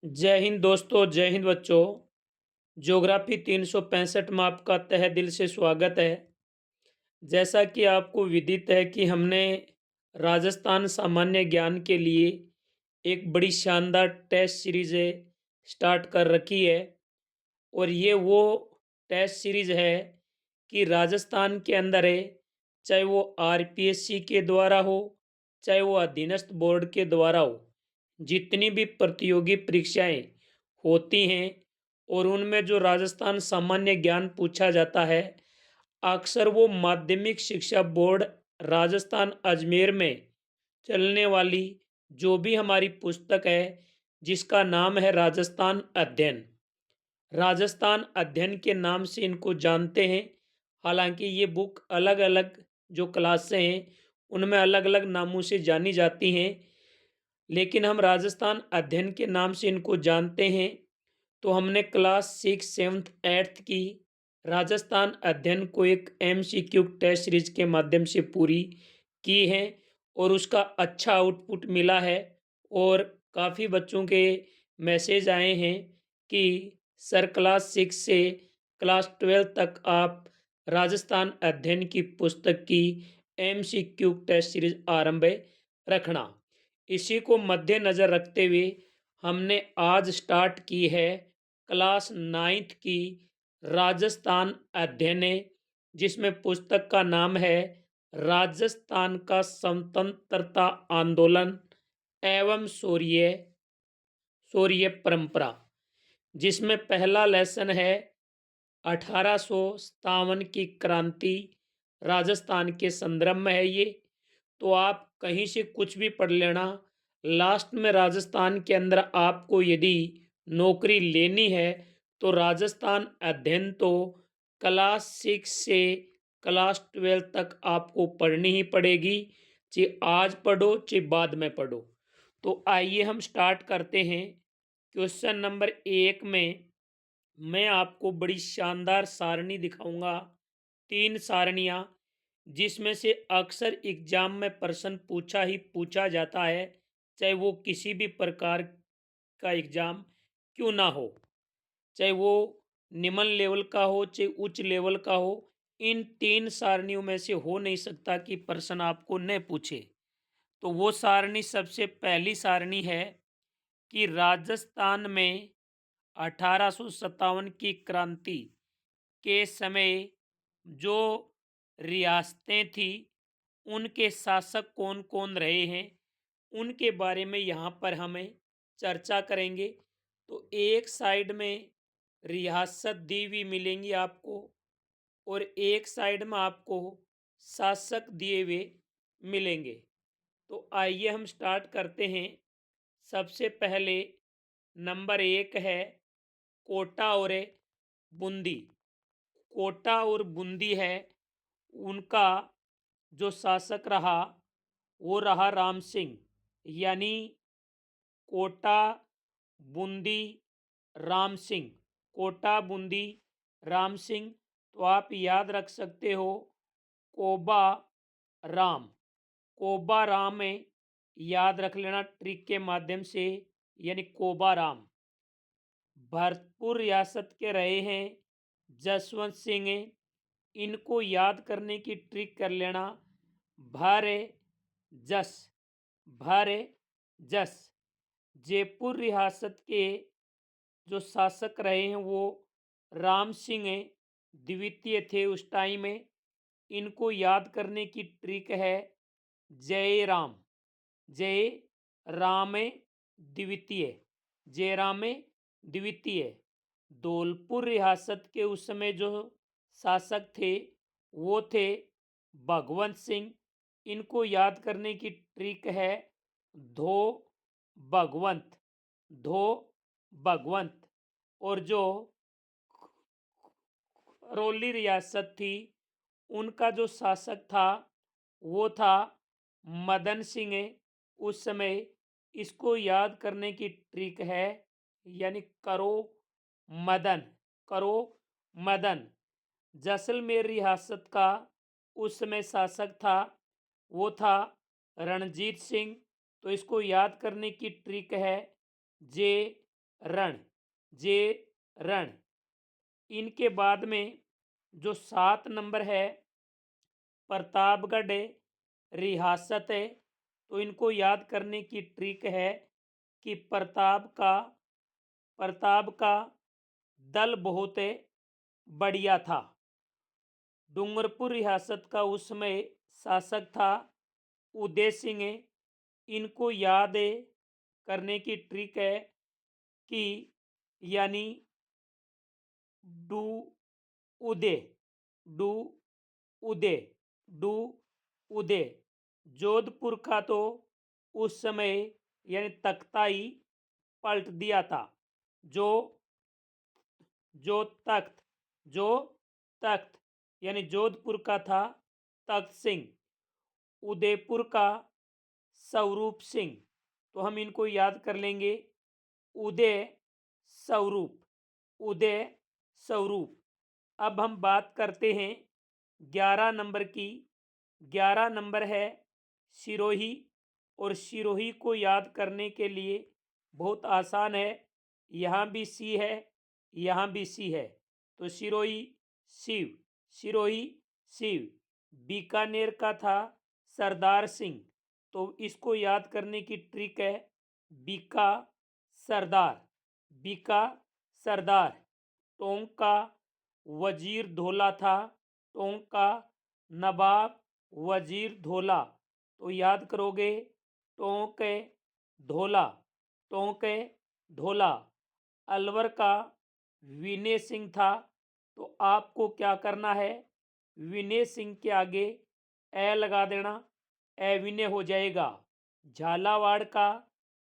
जय हिंद दोस्तों, जय हिंद बच्चों। ज्योग्राफी 365 में आपका तहे दिल से स्वागत है। जैसा कि आपको विदित है कि हमने राजस्थान सामान्य ज्ञान के लिए एक बड़ी शानदार टेस्ट सीरीज़ स्टार्ट कर रखी है। और ये वो टेस्ट सीरीज़ है कि राजस्थान के अंदर है, चाहे वो आरपीएससी के द्वारा हो, चाहे वो अधीनस्थ बोर्ड के द्वारा हो, जितनी भी प्रतियोगी परीक्षाएं होती हैं और उनमें जो राजस्थान सामान्य ज्ञान पूछा जाता है, अक्सर वो माध्यमिक शिक्षा बोर्ड राजस्थान अजमेर में चलने वाली जो भी हमारी पुस्तक है, जिसका नाम है राजस्थान अध्ययन। राजस्थान अध्ययन के नाम से इनको जानते हैं। हालांकि ये बुक अलग अलग जो क्लासें हैं उनमें अलग अलग नामों से जानी जाती हैं, लेकिन हम राजस्थान अध्ययन के नाम से इनको जानते हैं। तो हमने क्लास 6, 7, 8 की राजस्थान अध्ययन को एक MCQ टेस्ट सीरीज के माध्यम से पूरी की है और उसका अच्छा आउटपुट मिला है। और काफ़ी बच्चों के मैसेज आए हैं कि सर क्लास 6 से क्लास 12 तक आप राजस्थान अध्ययन की पुस्तक की MCQ टेस्ट सीरीज आरंभ रखना। इसी को मद्देनज़र रखते हुए हमने आज स्टार्ट की है क्लास 9 की राजस्थान अध्ययन, जिसमें पुस्तक का नाम है राजस्थान का स्वतंत्रता आंदोलन एवं शौर्य शौर्य परंपरा, जिसमें पहला लेसन है 1857 की क्रांति राजस्थान के संदर्भ में है ये। तो आप कहीं से कुछ भी पढ़ लेना, लास्ट में राजस्थान के अंदर आपको यदि नौकरी लेनी है तो राजस्थान अध्ययन तो क्लास 6 से क्लास 12 तक आपको पढ़नी ही पड़ेगी, चाहे आज पढ़ो चाहे बाद में पढ़ो। तो आइए हम स्टार्ट करते हैं। क्वेश्चन नंबर 1 में मैं आपको बड़ी शानदार सारणी दिखाऊंगा, 3 सारणियां, जिसमें से अक्सर एग्जाम में प्रश्न पूछा ही पूछा जाता है, चाहे वो किसी भी प्रकार का एग्जाम क्यों ना हो, चाहे वो निम्न लेवल का हो चाहे उच्च लेवल का हो। इन 3 सारणियों में से हो नहीं सकता कि प्रश्न आपको न पूछे। तो वो सारणी, सबसे पहली सारणी है कि राजस्थान में 1857 की क्रांति के समय जो रियासतें थी उनके शासक कौन कौन रहे हैं, उनके बारे में यहाँ पर हमें चर्चा करेंगे। तो एक साइड में रियासत दी हुई मिलेंगी आपको और एक साइड में आपको शासक दिए हुए मिलेंगे। तो आइए हम स्टार्ट करते हैं। सबसे पहले नंबर 1 है कोटा और बूंदी। कोटा और बूंदी है, उनका जो शासक रहा वो रहा राम सिंह। यानी कोटा बूंदी राम सिंह, कोटा बूंदी राम सिंह। तो आप याद रख सकते हो कोबा राम, कोबा राम में याद रख लेना ट्रिक के माध्यम से, यानी कोबा राम। भरतपुर रियासत के रहे हैं जसवंत सिंह, इनको याद करने की ट्रिक कर लेना भर जस, भर जस। जयपुर रियासत के जो शासक रहे हैं वो राम सिंह द्वितीय थे उस टाइम में। इनको याद करने की ट्रिक है जय राम, जय राम द्वितीय, जय राम द्वितीय। धौलपुर रियासत के उस समय जो शासक थे वो थे भगवंत सिंह। इनको याद करने की ट्रिक है धो भगवंत, धो भगवंत। और जो करौली रियासत थी उनका जो शासक था वो था मदन सिंह। उस समय इसको याद करने की ट्रिक है, यानी करो मदन, करो मदन। जैसलमेर रियासत का उस समय शासक था वो था रणजीत सिंह। तो इसको याद करने की ट्रिक है जे रण, जे रण। इनके बाद में जो 7 नंबर है प्रतापगढ़ रियासत है। तो इनको याद करने की ट्रिक है कि प्रताप का दल बहुत बढ़िया था। डूंगरपुर रियासत का उस समय शासक था उदय सिंह। इनको याद करने की ट्रिक है कि यानी डू उदय, डू उदय, डू उदय। जोधपुर का तो उस समय यानी तख्ता ही पलट दिया था। जो जो तख्त जो तख्त यानी जोधपुर का था तख्त सिंह, उदयपुर का स्वरूप सिंह। तो हम इनको याद कर लेंगे उदय स्वरूप, उदय स्वरूप। अब हम बात करते हैं 11 नंबर की। 11 नंबर है सिरोही। और सिरोही को याद करने के लिए बहुत आसान है। यहाँ भी सी है, यहाँ भी सी है। तो सिरोही शिव, सिरोही शिव। बीकानेर का था सरदार सिंह। तो इसको याद करने की ट्रिक है बीका सरदार, बीका सरदार। टोंक का वजीर धौला था, टोंक का नवाब वजीर धौला। तो याद करोगे टोंक धौला, टोंक धौला। अलवर का विनय सिंह था। तो आपको क्या करना है, विनय सिंह के आगे ए लगा देना, ए विनय हो जाएगा। झालावाड़ का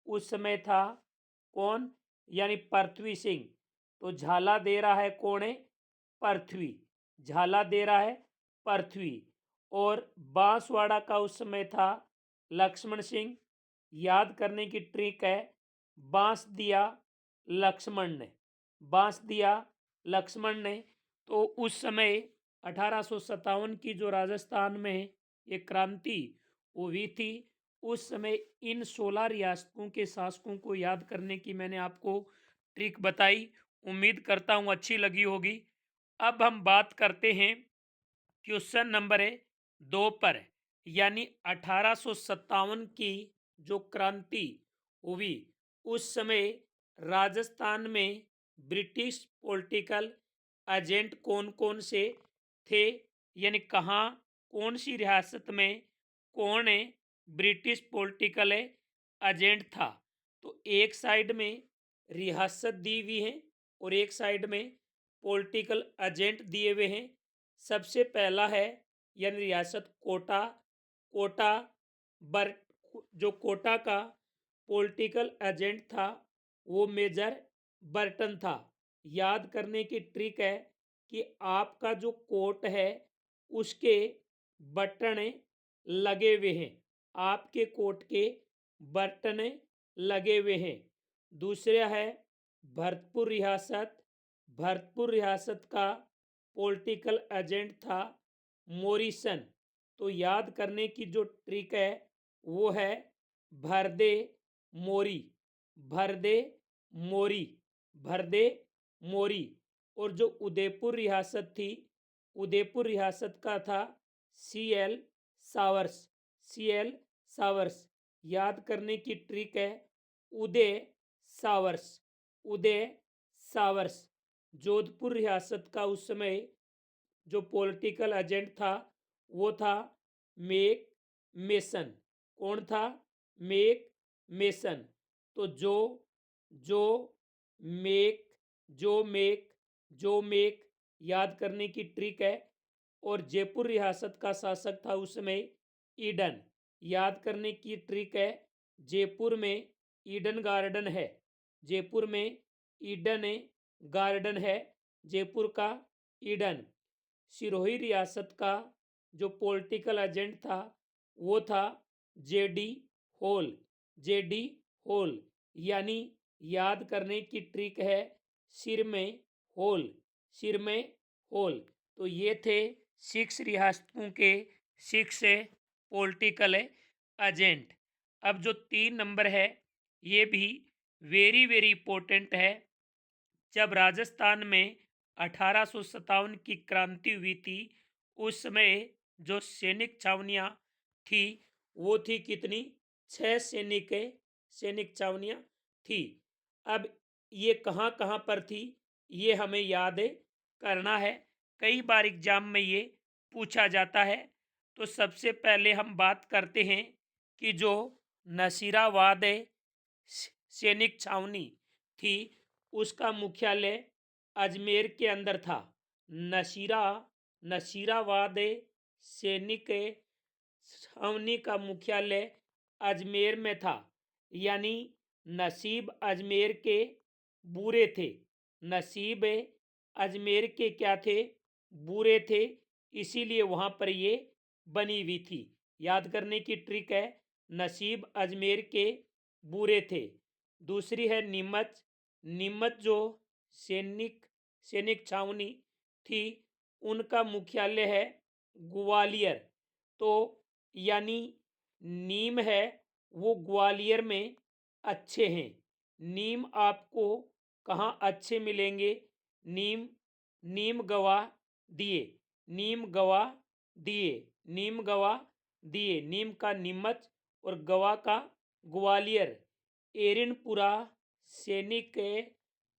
उस समय था कौन, यानी पृथ्वी सिंह। तो झाला दे रहा है कौन है, पृथ्वी, झाला दे रहा है पृथ्वी। और बांसवाड़ा का उस समय था लक्ष्मण सिंह। याद करने की ट्रिक है बांस दिया लक्ष्मण ने, बांस दिया लक्ष्मण ने। तो उस समय 1857 की जो राजस्थान में एक क्रांति हुई थी, उस समय इन 16 रियासतों के शासकों को याद करने की मैंने आपको ट्रिक बताई। उम्मीद करता हूँ अच्छी लगी होगी। अब हम बात करते हैं क्वेश्चन नंबर 2 पर, यानी 1857 की जो क्रांति हुई उस समय राजस्थान में ब्रिटिश पॉलिटिकल एजेंट कौन कौन से थे, यानी कहाँ कौन सी रियासत में कौन ब्रिटिश पॉलिटिकल एजेंट था। तो एक साइड में रियासत दी हुई है और एक साइड में पॉलिटिकल एजेंट दिए हुए हैं। सबसे पहला है यानी रियासत कोटा। कोटा बर जो कोटा का पॉलिटिकल एजेंट था वो मेजर बर्टन था। याद करने की ट्रिक है कि आपका जो कोट है उसके बटन लगे हुए हैं, आपके कोट के बटन लगे हुए हैं। दूसरा है भरतपुर रियासत। भरतपुर रियासत का पॉलिटिकल एजेंट था मोरिसन। तो याद करने की जो ट्रिक है वो है भरदे मोरी, भरदे मोरी, भरदे मोरी। और जो उदयपुर रियासत थी, उदयपुर रियासत का था CL सावर्स, CL सावर्स। याद करने की ट्रिक है उदय सावर्स, उदय सावर्स। जोधपुर रियासत का उस समय जो पॉलिटिकल एजेंट था वो था मेक मेसन। कौन था, मेक मेसन। तो जो मेक जो मेक जो मेक याद करने की ट्रिक है। और जयपुर रियासत का शासक था उस समय ईडन। याद करने की ट्रिक है जयपुर में ईडन गार्डन है, जयपुर में ईडन गार्डन है, जयपुर का ईडन। सिरोही रियासत का जो पॉलिटिकल एजेंट था वो था JD होल, JD होल। यानी याद करने की ट्रिक है सिर में होल, सिर में होल। तो ये थे 6 रियासतों के 6 पॉलिटिकल एजेंट। अब जो 3 नंबर है ये भी वेरी वेरी इम्पोर्टेंट है। जब राजस्थान में 1857 की क्रांति हुई थी, उस समय जो सैनिक छावनियाँ थी, वो थी कितनी? 6 सैनिक छावनियाँ थी। अब ये कहाँ कहाँ पर थी, ये हमें याद करना है। कई बार एग्जाम में ये पूछा जाता है। तो सबसे पहले हम बात करते हैं कि जो नसीराबाद सैनिक छावनी थी, उसका मुख्यालय अजमेर के अंदर था। नशीरा नशीराबाद सैनिक छावनी का मुख्यालय अजमेर में था। यानी नसीब अजमेर के बुरे थे। नसीब अजमेर के क्या थे? बुरे थे। इसीलिए वहाँ पर ये बनी हुई थी। याद करने की ट्रिक है, नसीब अजमेर के बुरे थे। दूसरी है नीमच। नीमच जो सैनिक सैनिक छावनी थी, उनका मुख्यालय है ग्वालियर। तो यानी नीम है वो ग्वालियर में अच्छे हैं। नीम आपको कहाँ अच्छे मिलेंगे? नीम नीम गवाह दिए, नीम गवाह दिए, नीम गवाह दिए। नीम का नीमच और गवाह का ग्वालियर। एरिनपुरा सैनिक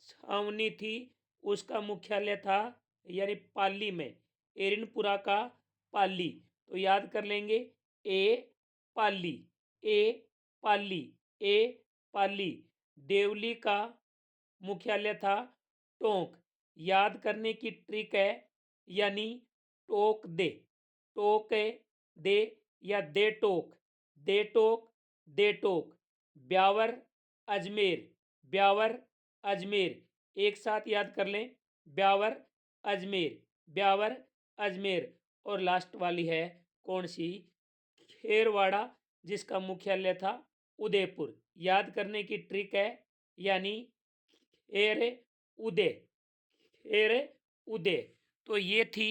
छावनी थी, उसका मुख्यालय था यानी पाली में, एरिनपुरा का पाली। तो याद कर लेंगे, ए पाली, ए पाली, ए पाली। देवली का मुख्यालय था टोंक। याद करने की ट्रिक है, यानी टोक दे, टोक दे या दे टोक, दे टोक, दे टोक। ब्यावर अजमेर, ब्यावर अजमेर। एक साथ याद कर लें, ब्यावर अजमेर, ब्यावर अजमेर। और लास्ट वाली है कौन सी? खेरवाड़ा, जिसका मुख्यालय था उदयपुर। याद करने की ट्रिक है, यानी खेर उदय, खेर उदय। तो ये थी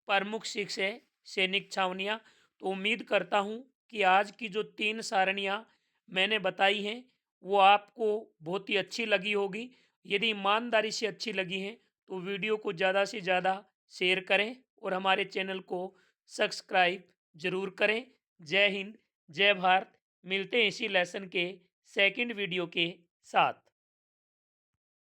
प्रमुख शिक्षे सैनिक छावनियाँ। तो उम्मीद करता हूँ कि आज की जो 3 सारणियाँ मैंने बताई हैं, वो आपको बहुत ही अच्छी लगी होगी। यदि ईमानदारी से अच्छी लगी हैं तो वीडियो को ज़्यादा से ज़्यादा शेयर करें और हमारे चैनल को सब्सक्राइब जरूर करें। जय हिंद, जय भारत। मिलते हैं इसी लेसन के सेकंड वीडियो के साथ।